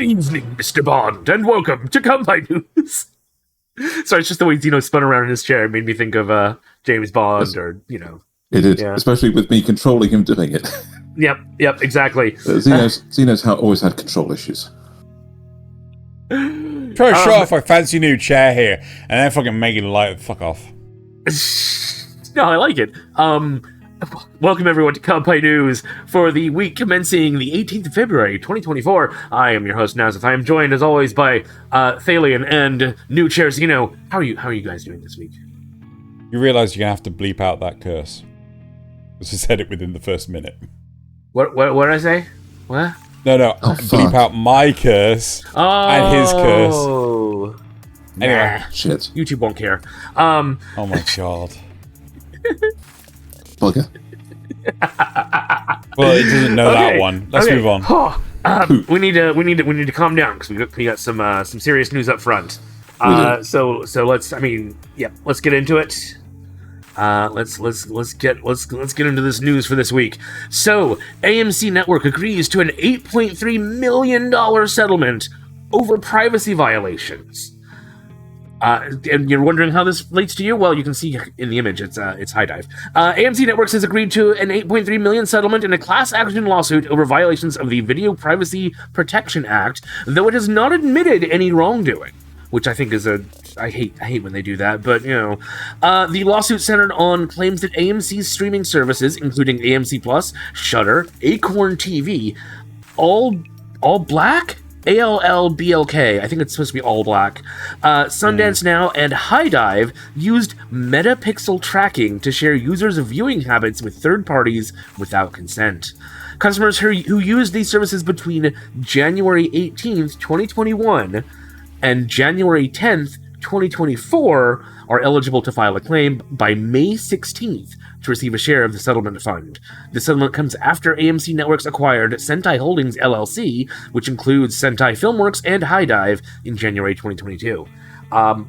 Good evening, Mr. Bond, and welcome to Kanpai News. Sorry, it's just the way Zeno spun around in his chair. It made me think of James Bond, or, you know. It did, especially with me controlling him doing it. Yep, exactly. Zeno's always had control issues. Try to show off my fancy new chair here, and then fucking make it light the fuck off. No, I like it. Welcome everyone to Kanpai News for the week commencing the 18th of February, 2024. I am your host, Nasuth. I am joined, as always, by Thaylien and new chair Zeno. How are you guys doing this week? You realise you're going to have to bleep out that curse. Because I said it within the first minute. What did I say? What? No. Bleep out my curse and his curse. Anyway. Shit. YouTube won't care. Oh my god. Bugger. Well, it doesn't know that one. Let's move on. We need to calm down because we got some serious news up front. So let's get into it. Let's get into this news for this week. So AMC Network agrees to an $8.3 million settlement over privacy violations. And you're wondering how this relates to you? Well, you can see in the image, it's High Dive. AMC Networks has agreed to an $8.3 million settlement in a class action lawsuit over violations of the Video Privacy Protection Act, though it has not admitted any wrongdoing, which I think is I hate when they do that, but you know. The lawsuit centered on claims that AMC's streaming services, including AMC Plus, Shudder, A-Kon TV, all black? ALLBLK, I think it's supposed to be all black. Sundance Now and High Dive used metapixel tracking to share users' viewing habits with third parties without consent. Customers who used these services between January 18th, 2021 and January 10th, 2024 are eligible to file a claim by May 16th to receive a share of the settlement fund. The settlement comes after AMC Networks acquired Sentai Holdings LLC, which includes Sentai Filmworks and High Dive, in January 2022. I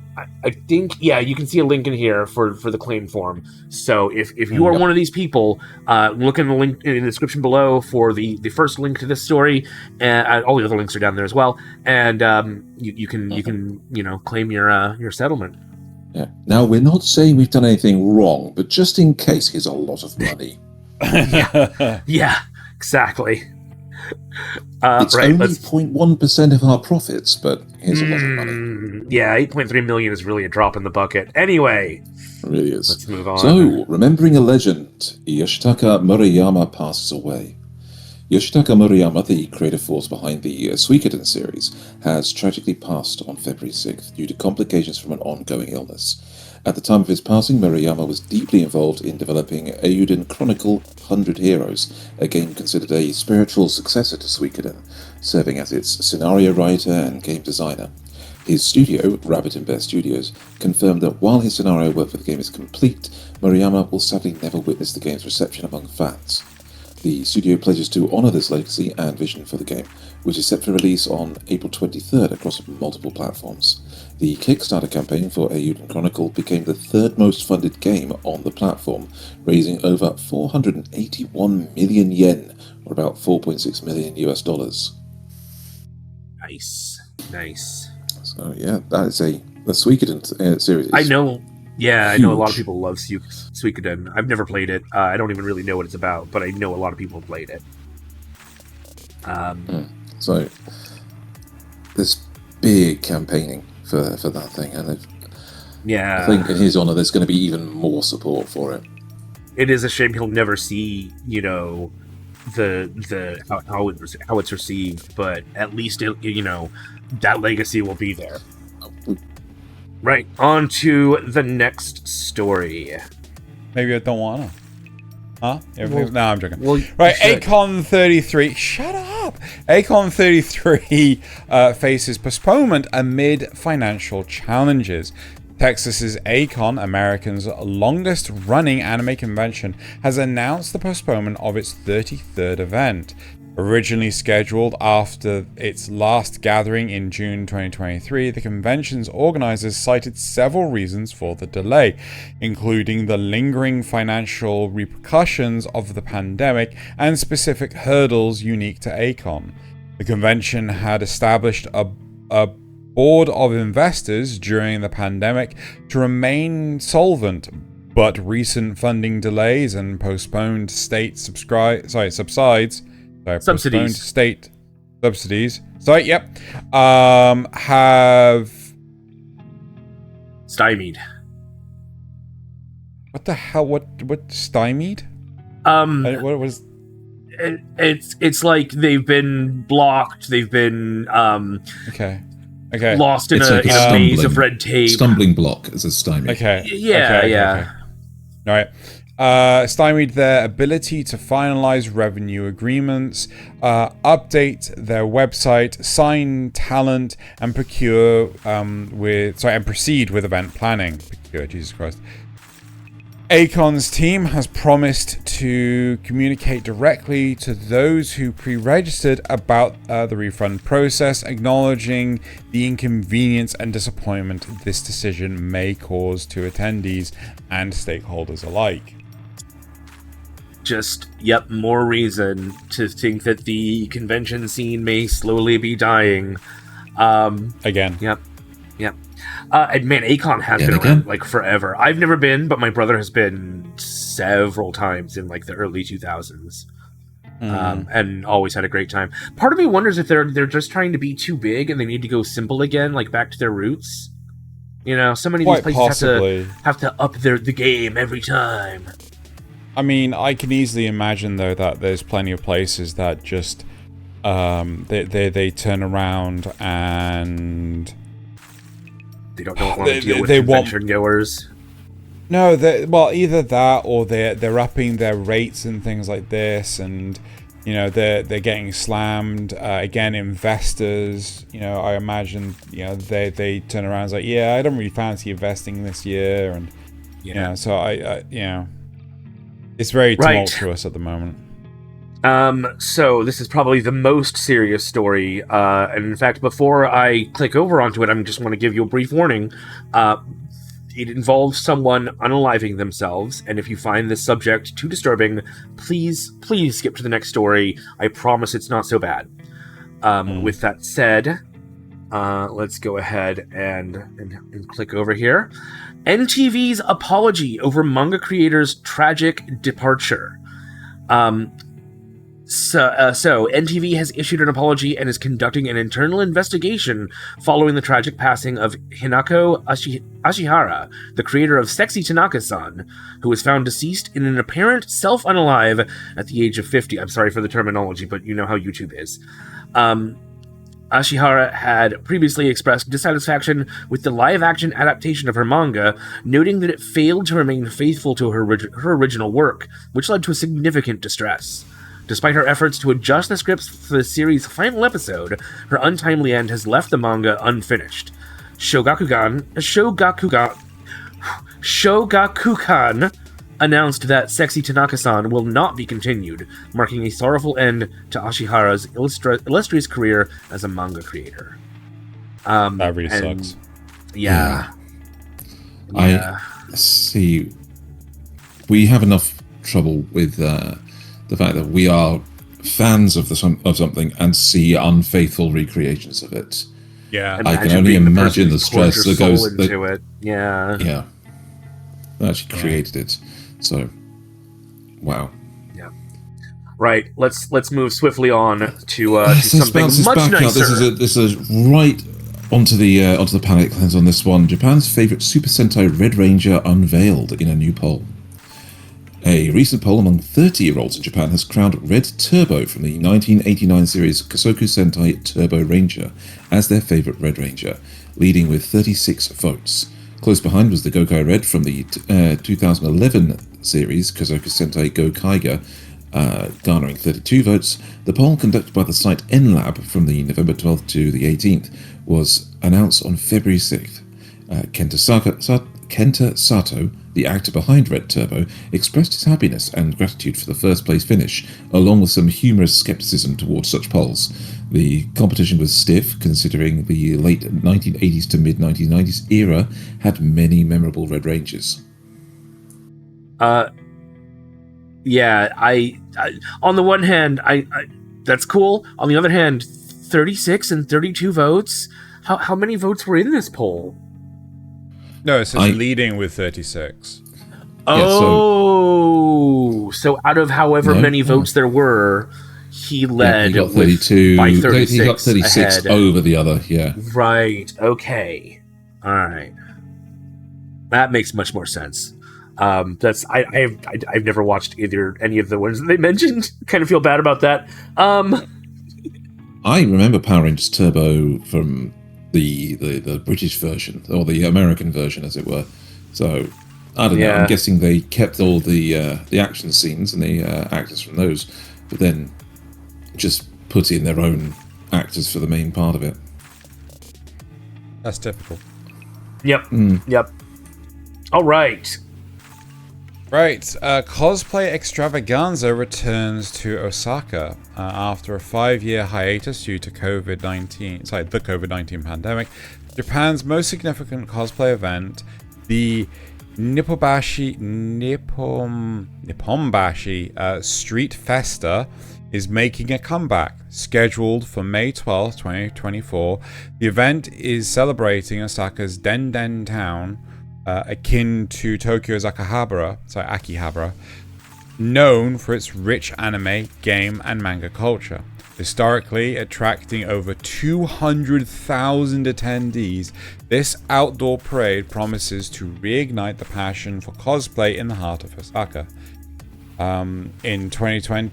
think, you can see a link in here for the claim form. So if you are one of these people, look in the link in the description below for the first link to this story, and all the other links are down there as well. And you can claim your settlement. Yeah. Now, we're not saying we've done anything wrong, but just in case, here's a lot of money. Yeah, exactly. It's only 0.1% of our profits, but here's a lot of money. Yeah, 8.3 million is really a drop in the bucket. Anyway, it really is. Let's move on. So, remembering a legend, Yoshitaka Murayama passes away. Yoshitaka Murayama, the creative force behind the Suikoden series, has tragically passed on February 6th due to complications from an ongoing illness. At the time of his passing, Murayama was deeply involved in developing Eiyuden Chronicle 100 Heroes, a game considered a spiritual successor to Suikoden, serving as its scenario writer and game designer. His studio, Rabbit and Bear Studios, confirmed that while his scenario work for the game is complete, Murayama will sadly never witness the game's reception among fans. The studio pledges to honour this legacy and vision for the game, which is set for release on April 23rd across multiple platforms. The Kickstarter campaign for Eiyuden Chronicle became the third most funded game on the platform, raising over 481 million yen, or about $4.6 million US. Nice. So yeah, that is the Suikoden series. I know. Yeah, I know a lot of people love Suikoden. I've never played it. I don't even really know what it's about, but I know a lot of people have played it. So, there's big campaigning for that thing, and I think in his honour, there's going to be even more support for it. It is a shame he'll never see, how it's received, but at least that legacy will be there. Right, on to the next story. Maybe I don't want to. Huh? No, I'm joking. Well, right, A-Kon 33. Shut up! A-Kon 33 faces postponement amid financial challenges. Texas's A-Kon, America's longest-running anime convention, has announced the postponement of its 33rd event. Originally scheduled after its last gathering in June 2023, the convention's organizers cited several reasons for the delay, including the lingering financial repercussions of the pandemic and specific hurdles unique to A-Kon. The convention had established a board of investors during the pandemic to remain solvent, but recent funding delays and postponed state subsidies. Postponed state subsidies. Have stymied. What the hell? What stymied? What was? It's like they've been blocked. They've been Okay. lost in It's a maze of red tape. Stumbling block as a stymie. Okay. Yeah. All right. Stymied their ability to finalize revenue agreements, update their website, sign talent, and proceed with event planning. Procure, Jesus Christ. A-Kon's team has promised to communicate directly to those who pre-registered about the refund process, acknowledging the inconvenience and disappointment this decision may cause to attendees and stakeholders alike. More reason to think that the convention scene may slowly be dying. Again. Yep. And man, A-Kon has been around like forever. I've never been, but my brother has been several times in like the early 2000s. And always had a great time. Part of me wonders if they're just trying to be too big and they need to go simple again, like back to their roots. You know, so many of these places have to up the game every time. I mean, I can easily imagine though that there's plenty of places that just they turn around and they don't want to deal with convention goers. No, either that or they're upping their rates and things like this, and you know they're getting slammed. Again, investors, you know, I imagine, you know, they turn around and say, yeah, I don't really fancy investing this year, and you know, so I you know, it's very tumultuous at the moment. So this is probably the most serious story, and in fact, before I click over onto it, I just want to give you a brief warning. It involves someone unaliving themselves, and if you find this subject too disturbing, please skip to the next story. I promise it's not so bad. With that said, let's go ahead and click over here. NTV's apology over manga creator's tragic departure. So NTV has issued an apology and is conducting an internal investigation following the tragic passing of Hinako Ashihara, the creator of Sexy Tanaka-san, who was found deceased in an apparent self-unalive at the age of 50. I'm sorry for the terminology, but you know how YouTube is. Ashihara had previously expressed dissatisfaction with the live-action adaptation of her manga, noting that it failed to remain faithful to her original work, which led to a significant distress. Despite her efforts to adjust the scripts for the series' final episode, her untimely end has left the manga unfinished. Shogakukan announced that Sexy Tanaka-san will not be continued, marking a sorrowful end to Ashihara's illustrious career as a manga creator. That really sucks. Yeah. I see. We have enough trouble with the fact that we are fans of something and see unfaithful recreations of it. Yeah, I can only imagine the stress that goes into it. Yeah. They actually created it. So, wow. Yeah. Right. Let's move swiftly on to something much nicer. This is right onto the palate cleanse on this one. Japan's favorite Super Sentai Red Ranger unveiled in a new poll. A recent poll among 30-year-olds in Japan has crowned Red Turbo from the 1989 series Kosoku Sentai Turbo Ranger as their favorite Red Ranger, leading with 36 votes. Close behind was the Gokai Red from the 2011 series Kosoku Sentai Go Kaiga, garnering 32 votes. The poll conducted by the site NLab from the November 12th to the 18th was announced on February 6th. Kenta Sato, the actor behind Red Turbo, expressed his happiness and gratitude for the first place finish, along with some humorous skepticism towards such polls. The competition was stiff, considering the late 1980s to mid-1990s era had many memorable Red Rangers. Yeah, I on the one hand, I that's cool. On the other hand, 36 and 32 votes. How many votes were in this poll? No, it says leading with 36. Oh, so out of however many votes there were, he led. He got 32. By 36. He got 36 ahead. over the other. Yeah. Right. Okay. All right. That makes much more sense. That's I've never watched any of the ones that they mentioned. Kind of feel bad about that. I remember Power Rangers Turbo from the British version, or the American version, as it were. So I don't know. I'm guessing they kept all the action scenes and the actors from those, but then just put in their own actors for the main part of it. That's typical. Yep. Yep. All right. Right, Cosplay Extravaganza returns to Osaka after a 5-year hiatus due to the COVID-19 pandemic. Japan's most significant cosplay event, the Nipponbashi Street Festa, is making a comeback. Scheduled for May 12th, 2024, the event is celebrating Osaka's Den town, akin to Tokyo's Akihabara, known for its rich anime, game, and manga culture. Historically attracting over 200,000 attendees, this outdoor parade promises to reignite the passion for cosplay in the heart of Osaka. In 2020,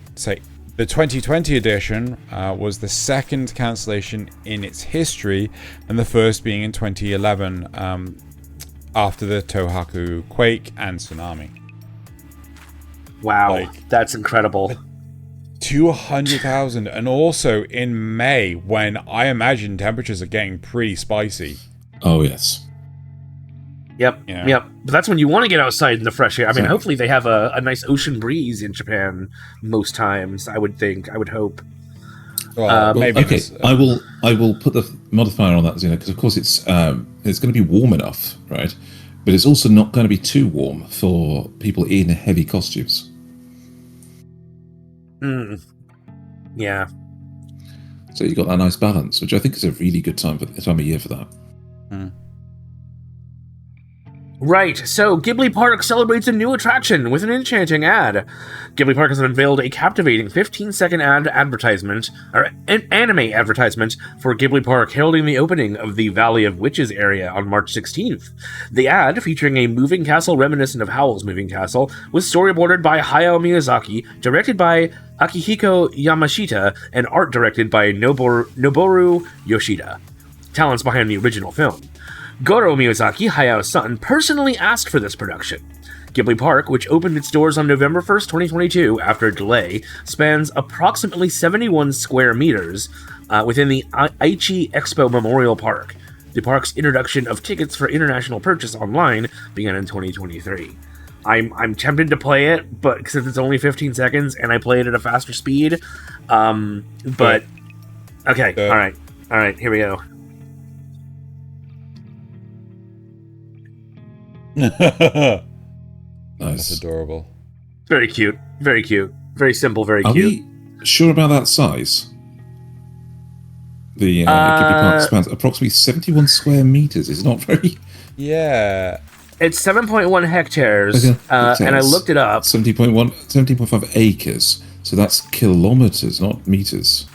the 2020 edition was the second cancellation in its history, and the first being in 2011. After the Tohoku quake and tsunami. Wow, that's incredible. 200,000, and also in May, when I imagine temperatures are getting pretty spicy. Oh, yes. Yep, yep. But that's when you want to get outside in the fresh air. I mean, hopefully they have a nice ocean breeze in Japan most times, I would think. I would hope. Well, maybe. Okay, I will put the modifier on that, Xeno, because of course it's going to be warm enough, right? But it's also not going to be too warm for people in heavy costumes. Yeah. So you got that nice balance, which I think is a really good time of year for that. Right, so Ghibli Park celebrates a new attraction with an enchanting ad. Ghibli Park has unveiled a captivating 15-second anime advertisement for Ghibli Park heralding the opening of the Valley of Witches area on March 16th. The ad, featuring a moving castle reminiscent of Howl's Moving Castle, was storyboarded by Hayao Miyazaki, directed by Akihiko Yamashita, and art directed by Noboru Yoshida, talents behind the original film. Goro Miyazaki, Hayao's son, personally asked for this production. Ghibli Park, which opened its doors on November 1st, 2022, after a delay, spans approximately 71 square meters within the Aichi Expo Memorial Park. The park's introduction of tickets for international purchase online began in 2023. I'm tempted to play it, but since it's only 15 seconds and I play it at a faster speed, but okay, all right, here we go. Nice. That's adorable. Very cute. Very cute. Very simple. Very Are cute. we sure about that size? The Ghibli Park spans approximately 71 square meters. It's not very. Yeah. It's 7.1 hectares, and I looked it up. 70.5 acres. So that's kilometers, not meters.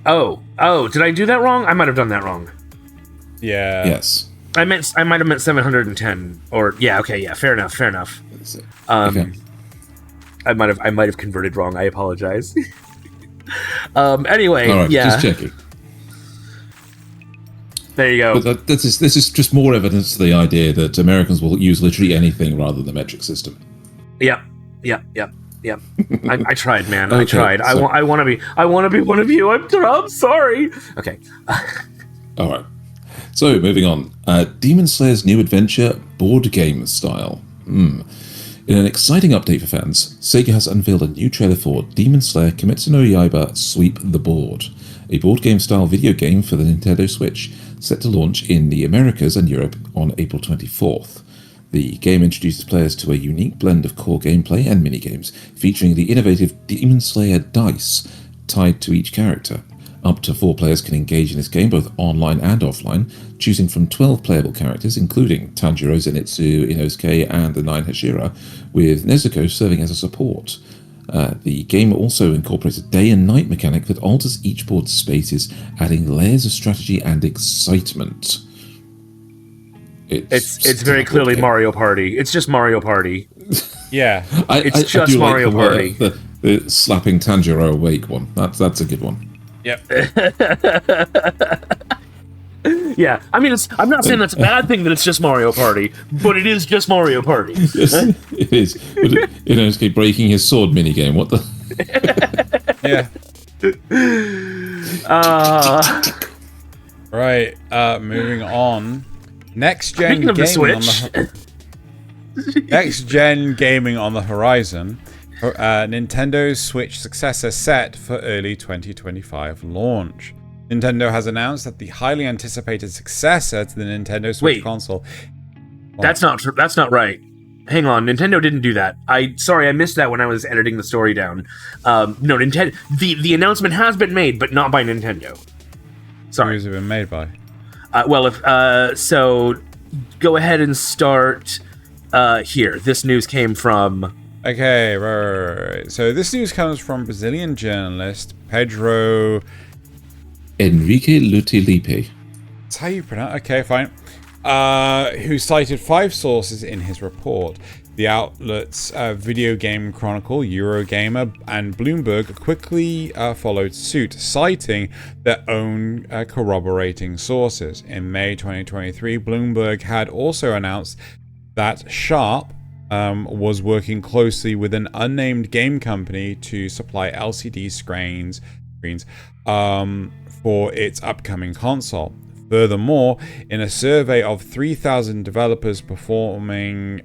Oh, did I do that wrong? I might have done that wrong. Yeah. Yes. I might have meant 710, or fair enough. Okay. I might have converted wrong. I apologize. Anyway, all right, yeah. Just checking. There you go. But this is just more evidence to the idea that Americans will use literally anything rather than the metric system. Yep. I tried, man. Okay, I tried. so, I want to be one of you. I'm sorry. Okay. All right. So, moving on. Demon Slayer's new adventure, board game style. In an exciting update for fans, Sega has unveiled a new trailer for Demon Slayer Kimetsu no Yaiba Sweep the Board, a board game style video game for the Nintendo Switch, set to launch in the Americas and Europe on April 24th. The game introduces players to a unique blend of core gameplay and minigames, featuring the innovative Demon Slayer dice tied to each character. Up to 4 players can engage in this game, both online and offline, choosing from 12 playable characters, including Tanjiro, Zenitsu, Inosuke, and the 9 Hashira, with Nezuko serving as a support. The game also incorporates a day and night mechanic that alters each board's spaces, adding layers of strategy and excitement. It's very clearly Mario Party. It's just Mario Party. Yeah. It's just Mario Party. The slapping Tanjiro awake one. That's a good one. Yep. Yeah, I mean, I'm not saying that's a bad thing that it's just Mario Party, but it is just Mario Party. Yes, it is. But Inosuke breaking his sword minigame. What the? Yeah. Right. Moving on. Next gen gaming Next gen gaming on the horizon. Nintendo's Switch successor set for early 2025 launch. Nintendo has announced that the highly anticipated successor to the Nintendo Switch console. That's not right. Hang on, Nintendo didn't do that. I missed that when I was editing the story down. No, Nintendo. The announcement has been made, but not by Nintendo. Sorry. Who's it been made by? So go ahead and start here. This news came from. Okay, right. So this news comes from Brazilian journalist Pedro Enrique Lutilipe. That's how you pronounce it? Okay, fine. Who cited 5 sources in his report. The outlets Video Game Chronicle, Eurogamer, and Bloomberg quickly followed suit, citing their own corroborating sources. In May 2023, Bloomberg had also announced that Sharp was working closely with an unnamed game company to supply LCD screens for its upcoming console. Furthermore, in a survey of 3,000 developers performed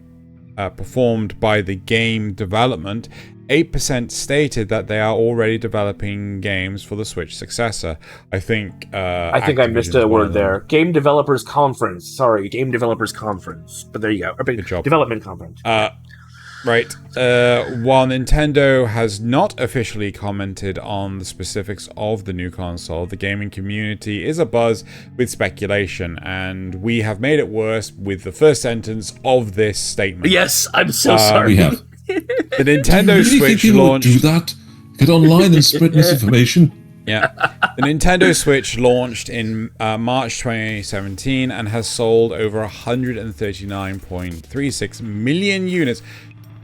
by the game development, 8% stated that they are already developing games for the Switch successor. I think I missed a word there. Game Developers Conference. Sorry, Game Developers Conference. But there you go. Good job. Development Conference. Right. While Nintendo has not officially commented on the specifics of the new console, the gaming community is abuzz with speculation, and we have made it worse with the first sentence of this statement. Yes, I'm so sorry. We have. The Nintendo Switch launched. Do that? Get online and spread misinformation. Yeah. The Nintendo Switch launched in March 2017 and has sold over 139.36 million units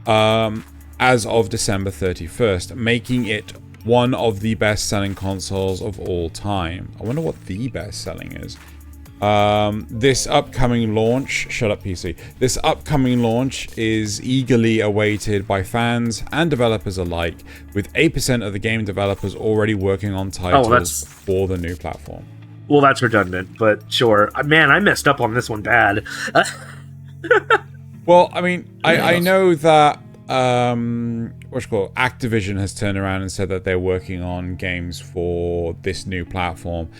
as of December 31st, making it one of the best-selling consoles of all time. I wonder what the best-selling is. This upcoming launch... Shut up, PC. This upcoming launch is eagerly awaited by fans and developers alike, with 8% of the game developers already working on titles for the new platform. Well, that's redundant, but sure. Man, I messed up on this one bad. Well, I mean, I know that Activision has turned around and said that they're working on games for this new platform,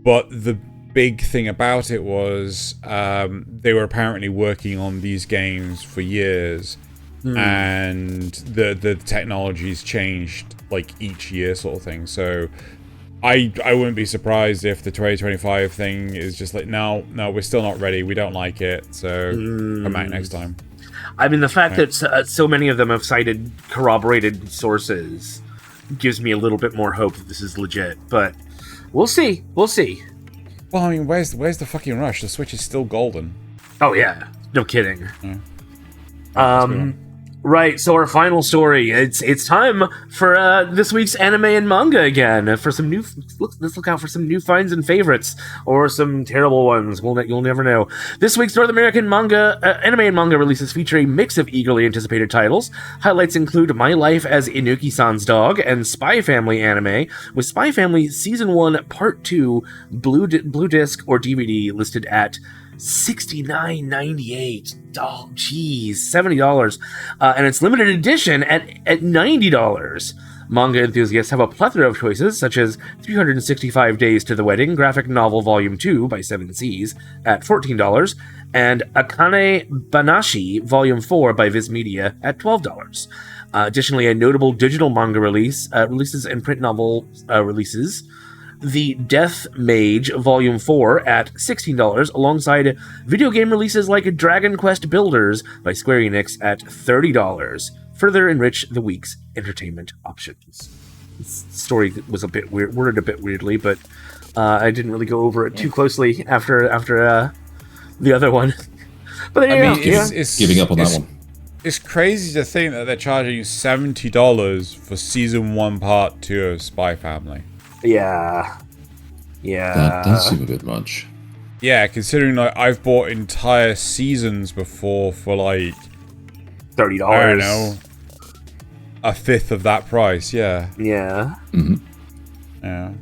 but the big thing about it was they were apparently working on these games for years, and the technology's changed like each year, sort of thing. So I wouldn't be surprised if the 2025 thing is just like, no, we're still not ready. We don't like it. So come back next time. I mean, the fact that so many of them have cited corroborated sources gives me a little bit more hope that this is legit. But we'll see. We'll see. Well, I mean, where's the fucking rush? The Switch is still golden. Oh, yeah. No kidding. Yeah. Right, so our final story. It's time for this week's anime and manga again. For some new, let's look out for some new finds and favorites, or some terrible ones. You'll never know. This week's North American manga, anime and manga releases feature a mix of eagerly anticipated titles. Highlights include My Life as Inuki-san's Dog and Spy Family anime, with Spy Family Season 1 Part 2 Blue Disc or DVD listed at $69.98. Oh, geez, $70. And it's limited edition at $90. Manga enthusiasts have a plethora of choices, such as 365 Days to the Wedding, graphic novel Volume 2 by 7 Seas at $14, and Akane Banashi Volume 4 by Viz Media at $12. Additionally, a notable digital manga releases and print novel releases The Death Mage Volume 4 at $16, alongside video game releases like Dragon Quest Builders by Square Enix at $30. Further enrich the week's entertainment options. This story was a bit weird, worded a bit weirdly, but I didn't really go over it too closely after the other one. But it's giving up on that one. It's crazy to think that they're charging $70 for season 1, part 2 of Spy Family. Yeah. That does seem a bit much. Yeah, considering like I've bought entire seasons before for like $30. I don't know, a fifth of that price. Yeah. Yeah. Mm-hmm. Yeah.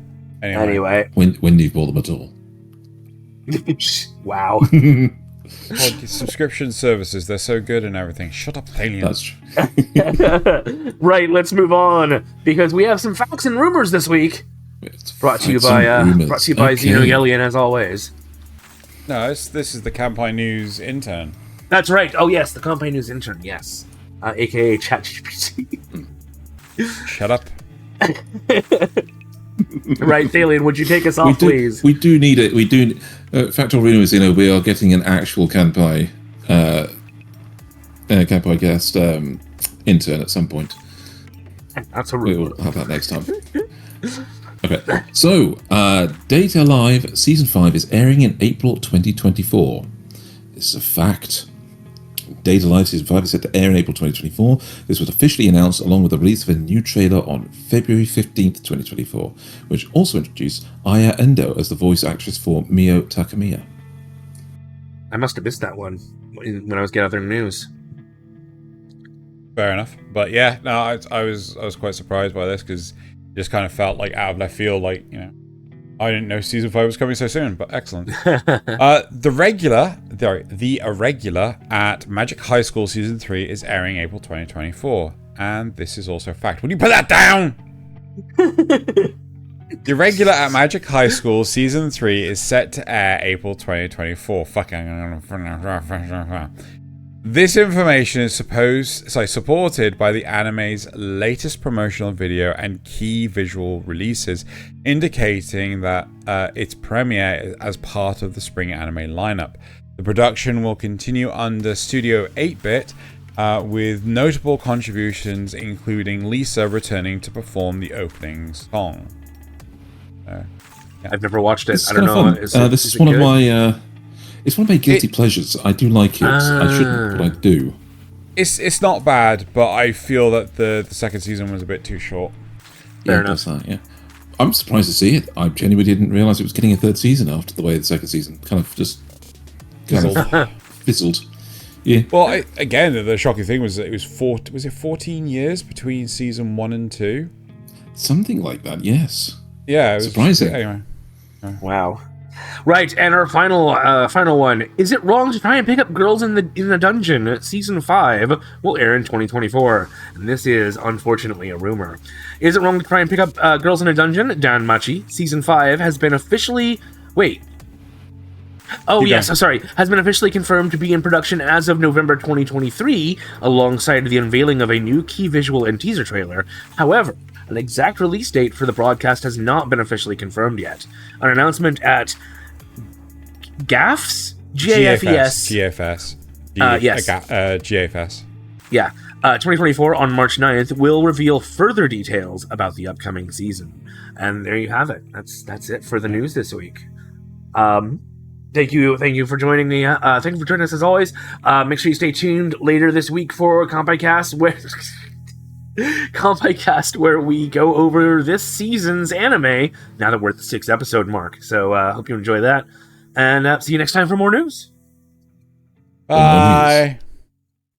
Anyway. When do you bought them at all? Wow. Well, subscription services, they're so good and everything. Shut up, Thaylien. That's true. Right, let's move on, because we have some facts and rumors this week. Brought to you by Xenogelion, as always. No, this is the Kanpai News intern. That's right. Oh, yes, the Kanpai News intern, yes. A.K.A. ChatGPT. Shut up. Right, Thaylien, would you take us off, please? We do need it. We do. Factual rumors, we are getting an actual Kanpai Cast intern at some point. That's a rumor. We'll have that next time. Okay, so Data Live Season 5 is airing in April 2024. This is a fact. Data Live Season 5 is set to air in April 2024. This was officially announced along with the release of a new trailer on February 15th, 2024, which also introduced Aya Endo as the voice actress for Mio Takamiya. I must have missed that one when I was gathering news. Fair enough. But yeah, no, I was quite surprised by this because it just kind of felt like out of left field, like, I didn't know Season 5 was coming so soon, but excellent. The Irregular at Magic High School Season 3 is airing April 2024. And this is also a fact. Will you put that down? The Irregular at Magic High School Season 3 is set to air April 2024. This information is supported by the anime's latest promotional video and key visual releases, indicating that its premiere as part of the spring anime lineup. The production will continue under Studio 8-Bit, with notable contributions including Lisa returning to perform the opening song. Yeah. I've never watched it. I don't know. This is one of my... It's one of my guilty pleasures. I do like it. I shouldn't, but I do. It's not bad, but I feel that the second season was a bit too short. Fair enough. Yeah. I'm surprised to see it. I genuinely didn't realise it was getting a third season after the way the second season kind of fizzled. Yeah. Well, again, the shocking thing was that it was 14 years between season 1 and 2? Something like that, yes. Yeah, it was surprising. Anyway. Wow. Right, and our final one. Is it wrong to try and pick up girls in the dungeon? Season 5 will air in 2024. And this is, unfortunately, a rumor. Is it wrong to try and pick up girls in a dungeon? Danmachi, Season 5 has been officially... Wait. Oh, yes, sorry. Has been officially confirmed to be in production as of November 2023, alongside the unveiling of a new key visual and teaser trailer. However, an exact release date for the broadcast has not been officially confirmed yet. An announcement at GAFS? GAFES. GFS. Yes. GFS. Yeah. 2024 on March 9th will reveal further details about the upcoming season. And there you have it. That's it for the news this week. Thank you for joining me. Thank you for joining us as always. Make sure you stay tuned later this week for Kanpai Cast, where we go over this season's anime. Now that we're at the 6th episode mark, so hope you enjoy that. And see you next time for more news. Bye.